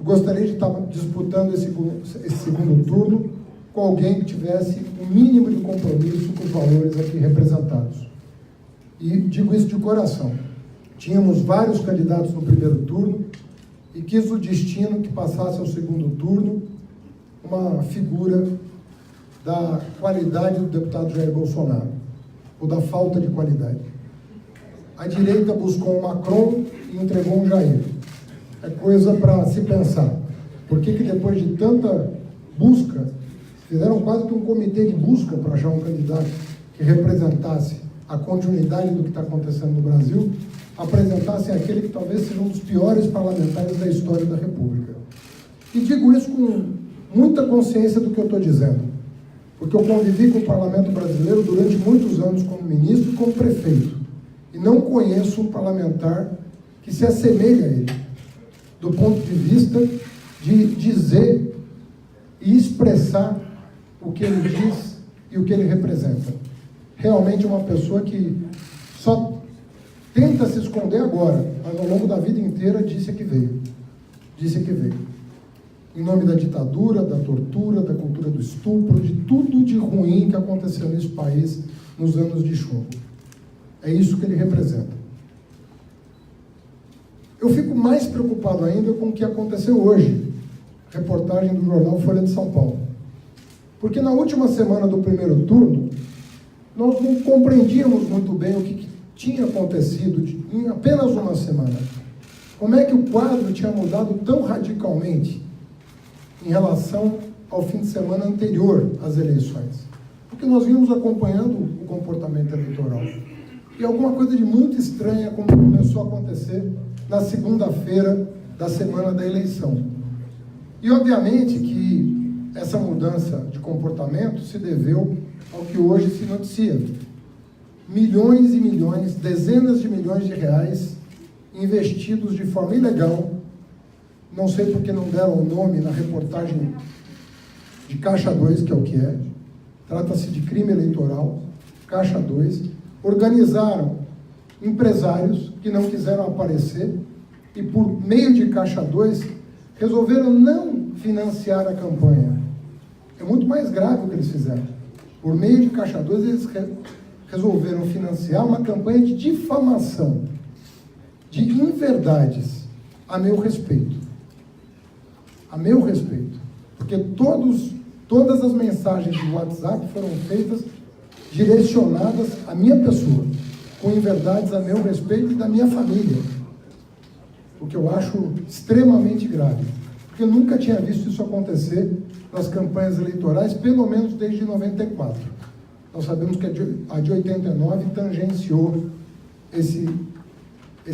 gostaria de estar disputando esse segundo turno com alguém que tivesse um mínimo de compromisso com os valores aqui representados. E digo isso de coração. Tínhamos vários candidatos no primeiro turno e quis o destino que passasse ao segundo turno uma figura da qualidade do deputado Jair Bolsonaro, ou da falta de qualidade. A direita buscou um Macron e entregou um Jair. É coisa para se pensar. Por que depois de tanta busca, fizeram quase que um comitê de busca para achar um candidato que representasse a continuidade do que está acontecendo no Brasil, apresentassem aquele que talvez seja um dos piores parlamentares da história da República. E digo isso com muita consciência do que eu estou dizendo, porque eu convivi com o parlamento brasileiro durante muitos anos como ministro e como prefeito, e não conheço um parlamentar que se assemelhe a ele, do ponto de vista de dizer e expressar o que ele diz e o que ele representa. Realmente é uma pessoa que só tenta se esconder agora, mas ao longo da vida inteira disse que veio. Disse que veio. Em nome da ditadura, da tortura, da cultura do estupro, de tudo de ruim que aconteceu nesse país nos anos de chumbo. É isso que ele representa. Eu fico mais preocupado ainda com o que aconteceu hoje. Reportagem do jornal Folha de São Paulo. Porque na última semana do primeiro turno, nós não compreendíamos muito bem o que tinha acontecido em apenas uma semana. Como é que o quadro tinha mudado tão radicalmente em relação ao fim de semana anterior às eleições? Porque nós vimos acompanhando o comportamento eleitoral. E alguma coisa de muito estranha como começou a acontecer na segunda-feira da semana da eleição. E, obviamente, que essa mudança de comportamento se deveu ao que hoje se noticia. Milhões e milhões, dezenas de milhões de reais investidos de forma ilegal, não sei porque não deram o nome na reportagem de Caixa 2, que é o que é, trata-se de crime eleitoral, Caixa 2, organizaram empresários que não quiseram aparecer e, por meio de Caixa 2, resolveram não financiar a campanha. É muito mais grave o que eles fizeram. Por meio de Caixa 2, eles resolveram financiar uma campanha de difamação, de inverdades, a meu respeito. A meu respeito. Porque todas as mensagens de WhatsApp foram feitas direcionadas à minha pessoa, com inverdades a meu respeito e da minha família. O que eu acho extremamente grave. Porque eu nunca tinha visto isso acontecer nas campanhas eleitorais, pelo menos desde 94. Nós sabemos que a de 89 tangenciou esse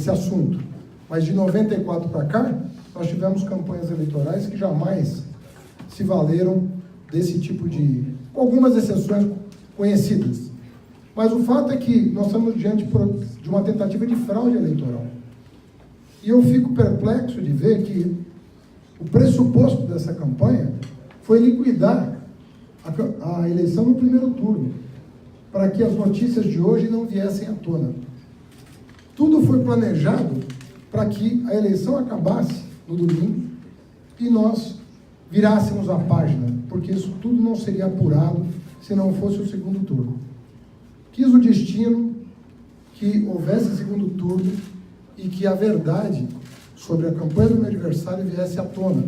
assunto. Mas de 94 para cá, nós tivemos campanhas eleitorais que jamais se valeram desse tipo de... com algumas exceções conhecidas. Mas o fato é que nós estamos diante de uma tentativa de fraude eleitoral. E eu fico perplexo de ver que o pressuposto dessa campanha foi liquidar a eleição no primeiro turno, para que as notícias de hoje não viessem à tona. Tudo foi planejado para que a eleição acabasse no domingo e nós virássemos a página, porque isso tudo não seria apurado se não fosse o segundo turno. Quis o destino que houvesse segundo turno e que a verdade sobre a campanha do meu adversário viesse à tona.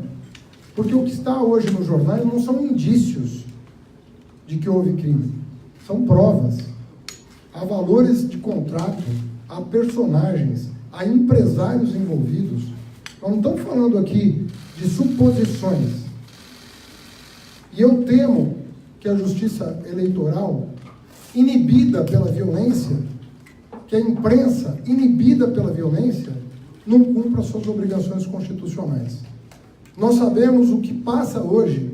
Porque o que está hoje nos jornais não são indícios de que houve crime, são provas. Há valores de contrato, há personagens, há empresários envolvidos. Nós não estamos falando aqui de suposições. E eu temo que a justiça eleitoral, inibida pela violência, que a imprensa, inibida pela violência, não cumpra suas obrigações constitucionais. Nós sabemos o que passa hoje,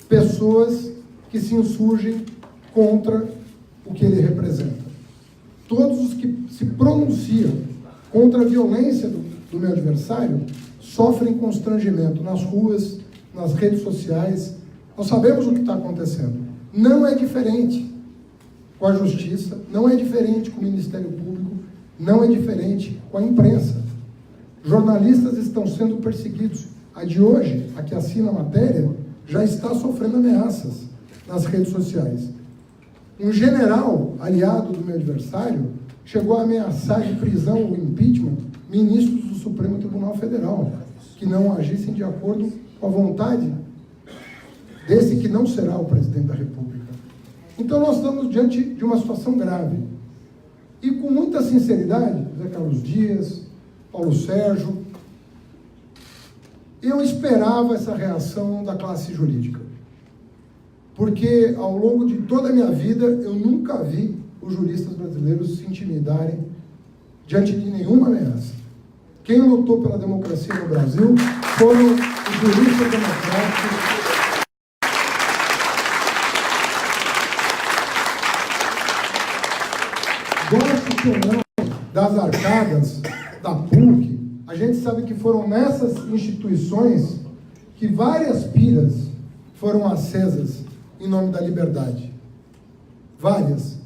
pessoas que se insurgem contra o que ele representa. Todos os que se pronunciam contra a violência do meu adversário sofrem constrangimento nas ruas, nas redes sociais. Nós sabemos o que está acontecendo. Não é diferente com a justiça, não é diferente com o Ministério Público, não é diferente com a imprensa. Jornalistas estão sendo perseguidos. A de hoje, a que assina a matéria, já está sofrendo ameaças nas redes sociais. Um general, aliado do meu adversário, chegou a ameaçar de prisão ou impeachment ministros do Supremo Tribunal Federal, que não agissem de acordo com a vontade desse que não será o presidente da República. Então nós estamos diante de uma situação grave. E com muita sinceridade, Zé Carlos Dias, Paulo Sérgio, eu esperava essa reação da classe jurídica. Porque ao longo de toda a minha vida, eu nunca vi os juristas brasileiros se intimidarem diante de nenhuma ameaça. Quem lutou pela democracia no Brasil foram os juristas democráticos. Gosto ou não das arcadas, da PUC, a gente sabe que foram nessas instituições que várias piras foram acesas em nome da liberdade. Várias.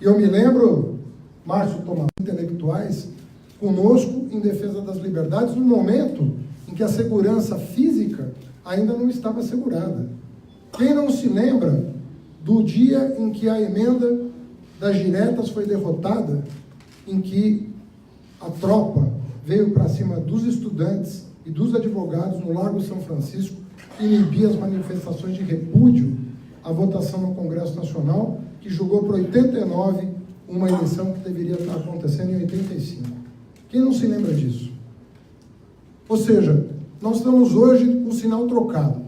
E eu me lembro, Márcio Tomás, intelectuais, conosco em defesa das liberdades, no momento em que a segurança física ainda não estava assegurada. Quem não se lembra do dia em que a emenda das diretas foi derrotada, em que a tropa veio para cima dos estudantes e dos advogados no Largo São Francisco, inibir as manifestações de repúdio à votação no Congresso Nacional, que julgou por 89 uma eleição que deveria estar acontecendo em 85. Quem não se lembra disso? Ou seja, nós estamos hoje com o sinal trocado.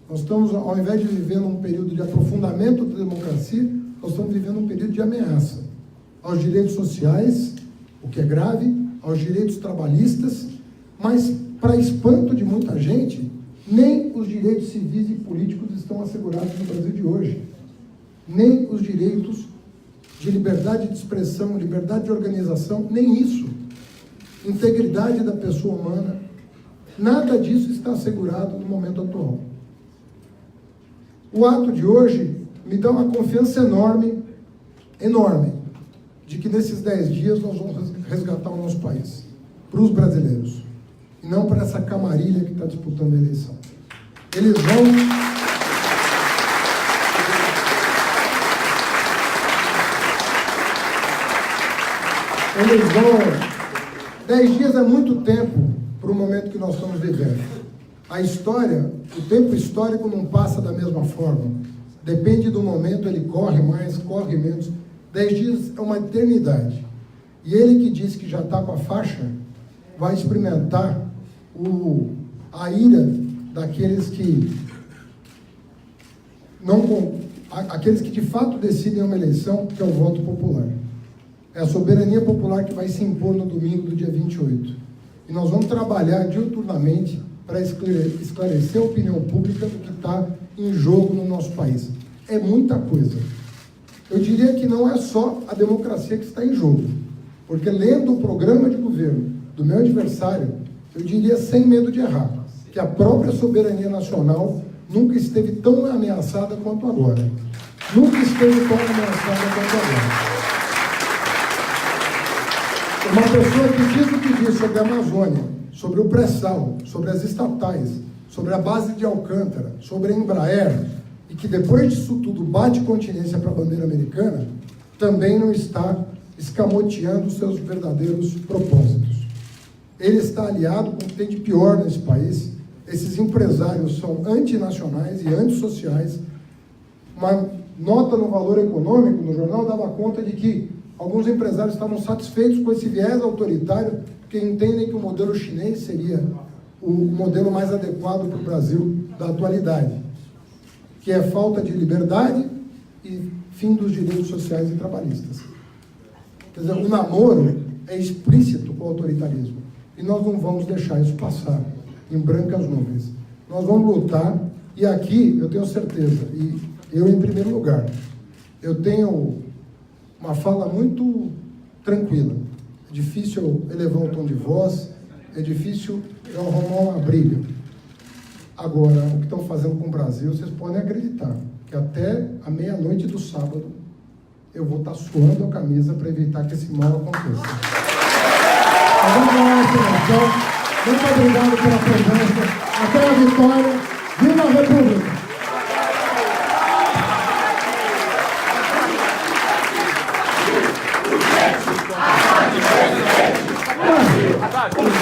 Nós estamos, ao invés de viver num período de aprofundamento da democracia, nós estamos vivendo um período de ameaça aos direitos sociais, o que é grave, aos direitos trabalhistas, mas, para espanto de muita gente, nem os direitos civis e políticos estão assegurados no Brasil de hoje. Nem os direitos de liberdade de expressão, liberdade de organização, nem isso. Integridade da pessoa humana, nada disso está assegurado no momento atual. O ato de hoje me dá uma confiança enorme, de que nesses 10 dias nós vamos resgatar o nosso país, para os brasileiros, e não para essa camarilha que está disputando a eleição. Eles vão... 10 dias é muito tempo para o momento que nós estamos vivendo. A história, o tempo histórico não passa da mesma forma. Depende do momento, ele corre mais, corre menos. 10 dias é uma eternidade. E ele que disse que já está com a faixa, vai experimentar a ira daqueles que aqueles que de fato decidem uma eleição, que é o voto popular. É a soberania popular que vai se impor no domingo do dia 28. E nós vamos trabalhar diuturnamente para esclarecer a opinião pública do que está em jogo no nosso país. É muita coisa. Eu diria que não é só a democracia que está em jogo, porque lendo o programa de governo do meu adversário, eu diria sem medo de errar, que a própria soberania nacional nunca esteve tão ameaçada quanto agora. Nunca esteve tão ameaçada quanto agora. Uma pessoa que diz o que diz sobre a Amazônia, sobre o pré-sal, sobre as estatais, sobre a base de Alcântara, sobre a Embraer, e que depois disso tudo bate continência para a bandeira americana, também não está escamoteando os seus verdadeiros propósitos. Ele está aliado com o que tem de pior nesse país. Esses empresários são antinacionais e antissociais. Uma nota no Valor Econômico, no jornal, dava conta de que alguns empresários estavam satisfeitos com esse viés autoritário, porque entendem que o modelo chinês seria o modelo mais adequado para o Brasil da atualidade, que é falta de liberdade e fim dos direitos sociais e trabalhistas. Quer dizer, o namoro é explícito com o autoritarismo, e nós não vamos deixar isso passar em brancas nuvens. Nós vamos lutar, e aqui eu tenho certeza, e eu em primeiro lugar, eu tenho uma fala muito tranquila. É difícil eu elevar o tom de voz, é difícil eu arrumar uma briga. Agora, o que estão fazendo com o Brasil, vocês podem acreditar que até a meia-noite do sábado eu vou estar suando a camisa para evitar que esse mal aconteça. Mas vamos lá, Muito obrigado pela presença. Até a vitória. Viva a República! Haddad!